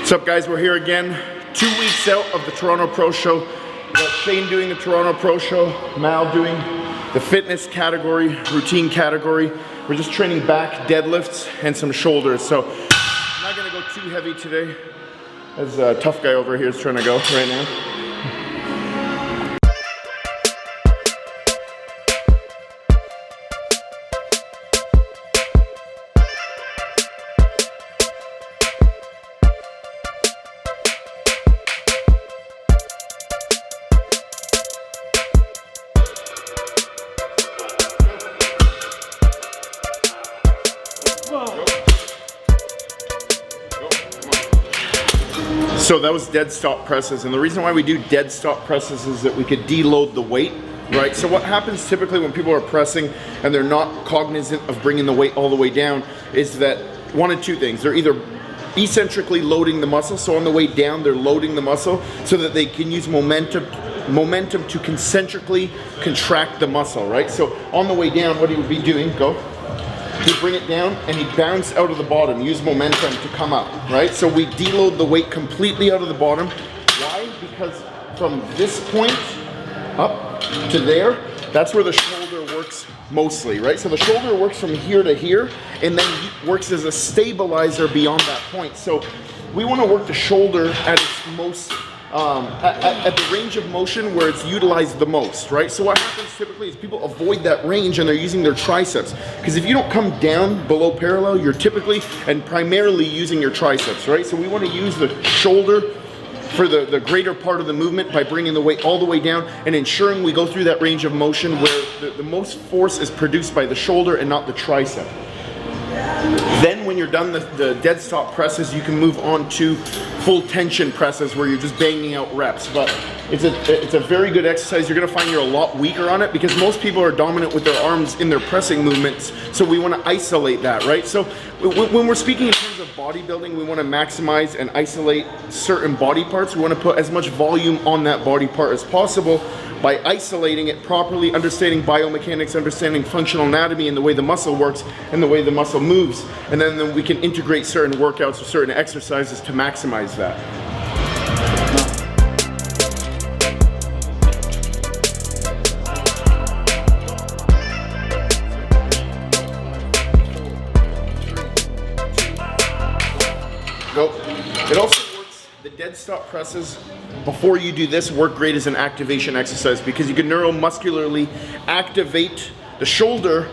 What's up, guys? We're here again, 2 weeks out of the Toronto Pro Show. We got Shane doing the Toronto Pro Show, Mal doing the fitness category, routine category. We're just training back, deadlifts, and some shoulders. So I'm not gonna go too heavy today, as a tough guy over here is trying to go right now. So that was dead stop presses, and the reason why we do dead stop presses is that we could deload the weight, right? So what happens typically when people are pressing and they're not cognizant of bringing the weight all the way down is that one of two things. They're either eccentrically loading the muscle, so on the way down they're loading the muscle so that they can use momentum to concentrically contract the muscle, right? So on the way down, what he would be doing, he'd bring it down and he'd bounce out of the bottom, use momentum to come up, right? So we deload the weight completely out of the bottom. Why? Because from this point up to there, that's where the shoulder works mostly, right? So the shoulder works from here to here and then works as a stabilizer beyond that point. So we want to work the shoulder at its most at the range of motion where it's utilized the most, right? So what happens typically is people avoid that range and they're using their triceps, because if you don't come down below parallel, you're typically and primarily using your triceps, right? So we want to use the shoulder for the greater part of the movement by bringing the weight all the way down and ensuring we go through that range of motion where the most force is produced by the shoulder and not the tricep. Then when you're done the dead stop presses, you can move on to full tension presses where you're just banging out reps. But it's a very good exercise. You're gonna find you're a lot weaker on it because most people are dominant with their arms in their pressing movements. So we wanna isolate that, right? So when we're speaking in terms of bodybuilding, we wanna maximize and isolate certain body parts. We wanna put as much volume on that body part as possible by isolating it properly, understanding biomechanics, understanding functional anatomy and the way the muscle works and the way the muscle moves. And then we can integrate certain workouts or certain exercises to maximize that. Go. It also works, the dead stop presses, before you do this, work great as an activation exercise because you can neuromuscularly activate the shoulder.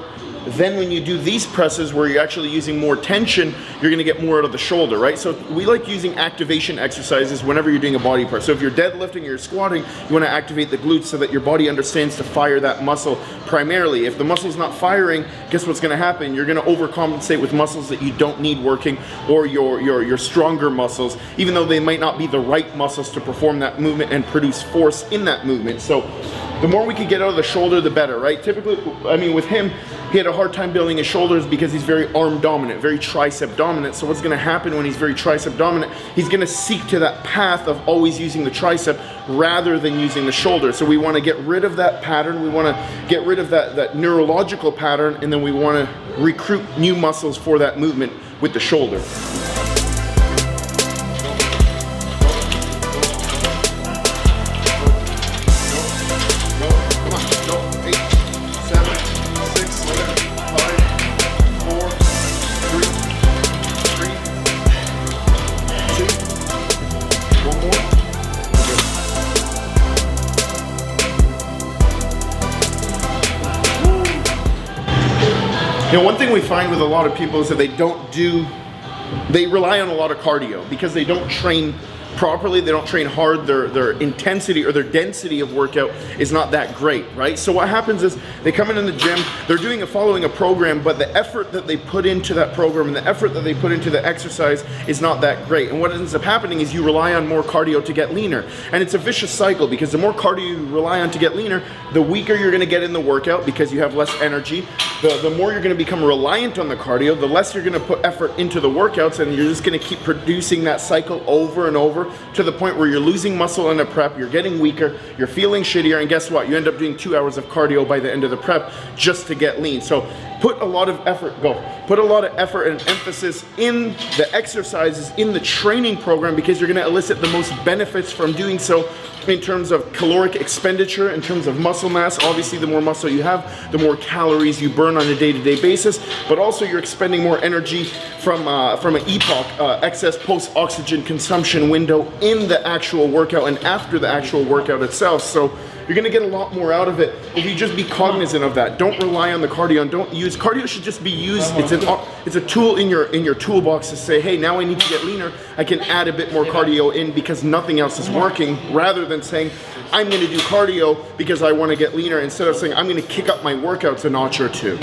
Then when you do these presses where you're actually using more tension, you're gonna get more out of the shoulder, right? So we like using activation exercises whenever you're doing a body part. So if you're deadlifting or you're squatting, you wanna activate the glutes so that your body understands to fire that muscle primarily. If the muscle's not firing, guess what's gonna happen? You're gonna overcompensate with muscles that you don't need working, or your stronger muscles, even though they might not be the right muscles to perform that movement and produce force in that movement. So the more we can get out of the shoulder, the better, right? Typically, I mean, with him, he had a hard time building his shoulders because he's very arm dominant, very tricep dominant. So what's gonna happen when he's very tricep dominant? He's gonna seek to that path of always using the tricep rather than using the shoulder. So we wanna get rid of that pattern. We wanna get rid of that neurological pattern, and then we wanna recruit new muscles for that movement with the shoulder. You know, one thing we find with a lot of people is that they rely on a lot of cardio because they don't train properly, they don't train hard, their intensity or their density of workout is not that great, right? So what happens is they come in the gym, they're following a program, but the effort that they put into that program and the effort that they put into the exercise is not that great. And what ends up happening is you rely on more cardio to get leaner. And it's a vicious cycle because the more cardio you rely on to get leaner, the weaker you're gonna get in the workout because you have less energy. The more you're gonna become reliant on the cardio, the less you're gonna put effort into the workouts, and you're just gonna keep producing that cycle over and over to the point where you're losing muscle in a prep, you're getting weaker, you're feeling shittier, and guess what? You end up doing 2 hours of cardio by the end of the prep just to get lean. So put a lot of effort and emphasis in the exercises, in the training program, because you're going to elicit the most benefits from doing so in terms of caloric expenditure, in terms of muscle mass. Obviously, the more muscle you have, the more calories you burn on a day-to-day basis, but also you're expending more energy from an EPOC, excess post-oxygen consumption window, in the actual workout and after the actual workout itself. So you're gonna get a lot more out of it if you just be cognizant of that. Don't rely on the cardio, and don't use cardio. Should just be used. It's a tool in your toolbox to say, hey, now I need to get leaner. I can add a bit more cardio in because nothing else is working, rather than saying I'm gonna do cardio because I want to get leaner, instead of saying I'm gonna kick up my workouts a notch or two.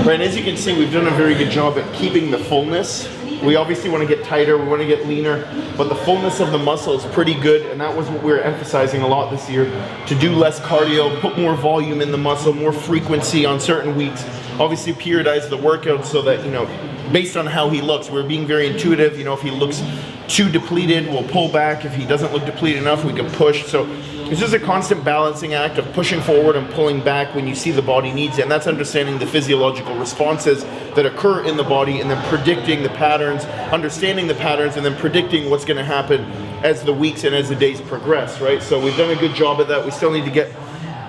Right, as you can see, we've done a very good job at keeping the fullness. We obviously want to get tighter, we want to get leaner, but the fullness of the muscle is pretty good, and that was what we were emphasizing a lot this year, to do less cardio, put more volume in the muscle, more frequency on certain weeks. Obviously periodize the workout so that, you know, based on how he looks, we're being very intuitive. You know, if he looks too depleted, we'll pull back. If he doesn't look depleted enough, we can push. So it's just a constant balancing act of pushing forward and pulling back when you see the body needs it. And that's understanding the physiological responses that occur in the body, and then predicting the patterns, understanding the patterns, and then predicting what's going to happen as the weeks and as the days progress, right? So we've done a good job of that. We still need to get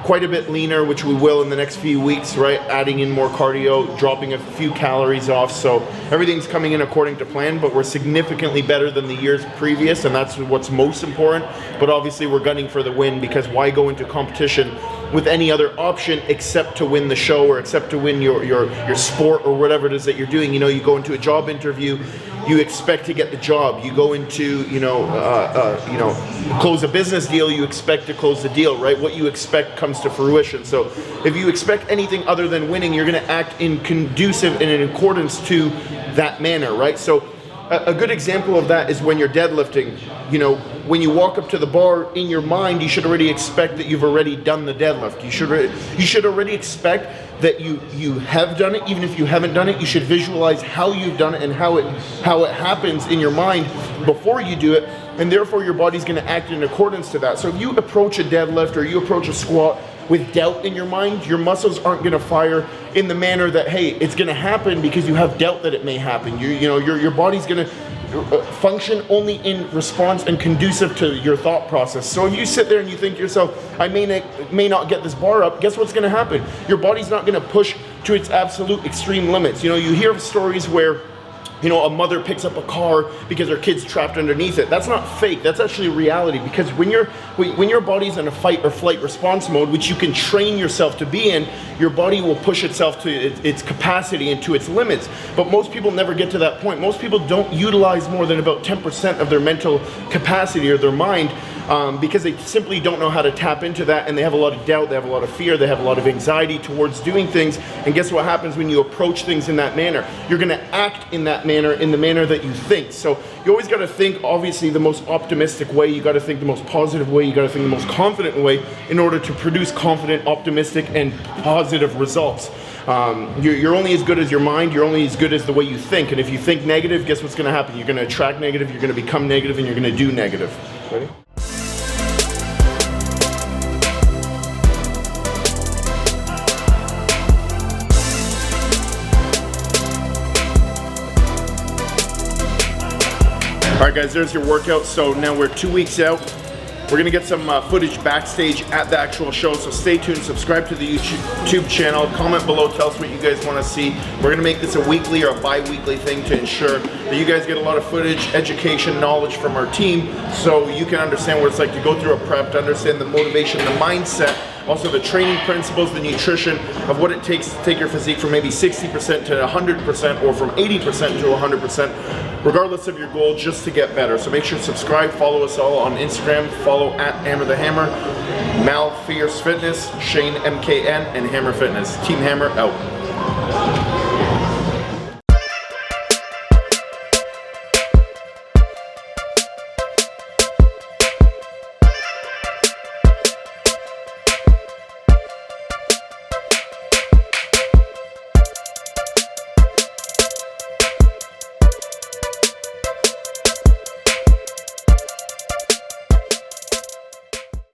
quite a bit leaner, which we will in the next few weeks, right? Adding in more cardio, dropping a few calories off. So everything's coming in according to plan, but we're significantly better than the years previous, and that's what's most important. But obviously we're gunning for the win, because why go into competition with any other option except to win the show, or except to win your sport, or whatever it is that you're doing. You know, you go into a job interview, you expect to get the job. You go into, close a business deal, you expect to close the deal, right? What you expect comes to fruition. So if you expect anything other than winning, you're going to act in conducive and in accordance to that manner, right? So a good example of that is when you're deadlifting. You know, when you walk up to the bar, in your mind, you should already expect that you've already done the deadlift. You should already expect that you have done it. Even if you haven't done it, you should visualize how you've done it and how it happens in your mind before you do it, and therefore your body's going to act in accordance to that. So if you approach a deadlift or you approach a squat with doubt in your mind, your muscles aren't going to fire in the manner that, hey, it's going to happen, because you have doubt that it may happen. Your body's going to function only in response and conducive to your thought process. So if you sit there and you think to yourself, I may not get this bar up, guess what's going to happen? Your body's not going to push to its absolute extreme limits. You know, you hear of stories where, you know, a mother picks up a car because her kid's trapped underneath it. That's not fake. That's actually reality, because when your body's in a fight or flight response mode, which you can train yourself to be in, your body will push itself to its capacity and to its limits. But most people never get to that point. Most people don't utilize more than about 10% of their mental capacity or their mind, because they simply don't know how to tap into that, and they have a lot of doubt, they have a lot of fear, they have a lot of anxiety towards doing things. And guess what happens when you approach things in that manner? You're going to act in that manner, in the manner that you think. So you always got to think, obviously, the most optimistic way. You got to think the most positive way. You got to think the most confident way in order to produce confident, optimistic, and positive results. You're only as good as your mind. You're only as good as the way you think. And if you think negative, guess what's going to happen? You're going to attract negative, you're going to become negative, and you're going to do negative. Ready? All right, guys, there's your workout. So now we're 2 weeks out. We're gonna get some footage backstage at the actual show, so stay tuned, subscribe to the YouTube channel, comment below, tell us what you guys wanna see. We're gonna make this a weekly or a bi-weekly thing to ensure that you guys get a lot of footage, education, knowledge from our team, so you can understand what it's like to go through a prep, to understand the motivation, the mindset, also the training principles, the nutrition of what it takes to take your physique from maybe 60% to 100%, or from 80% to 100%, regardless of your goal, just to get better. So make sure to subscribe, follow us all on Instagram, follow at Amer the Hammer, Mal Fierce Fitness, Shane MKN, and Hammer Fitness. Team Hammer out.